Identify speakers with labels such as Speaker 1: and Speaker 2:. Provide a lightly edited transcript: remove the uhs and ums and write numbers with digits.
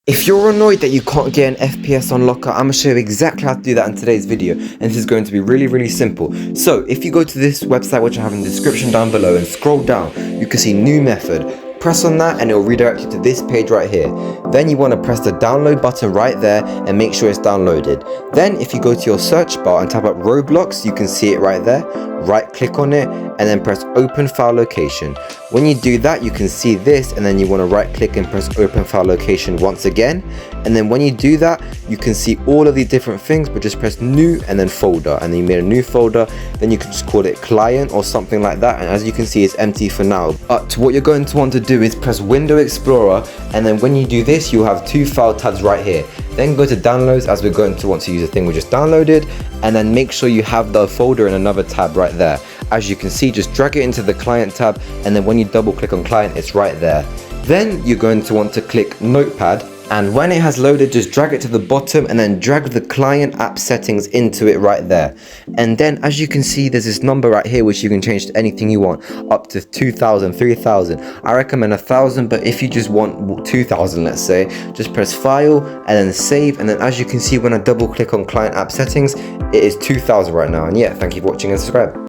Speaker 1: If you're annoyed that you can't get an FPS unlocker, I'm going to show you exactly how to do that in today's video, and this is going to be really simple. So if you go to this website, which I have in the description down below, and scroll down, you can see new method. Press on that and it will redirect you to this page right here. Then you want to press the download button right there and make sure it's downloaded. Then if you go to your search bar and type up ROBLOX, you can see it right there. Right click on it and then press open file location. When you do that, you can see this, and then you want to right click and press open file location once again. And then when you do that, you can see all of these different things, but just press new and then folder, and then you made a new folder. Then you can just call it client or something like that, and as you can see, it's empty for now. But what you're going to want to do is press window explorer, and then when you do this, you'll have two file tabs right here. Then go to downloads, as we're going to want to use the thing we just downloaded, and then make sure you have the folder in another tab right there. As you can see, just drag it into the client tab, and then when you double click on client, it's right there. Then you're going to want to click notepad, and when it has loaded, just drag it to the bottom and then drag the client app settings into it right there. And then as you can see, there's this number right here which you can change to anything you want, up to 2,000, 3,000. I recommend 1,000, but if you just want 2,000, let's say, just press file and then save. And then as you can see, when I double click on client app settings, it is 2,000 right now. And yeah, thank you for watching and subscribe.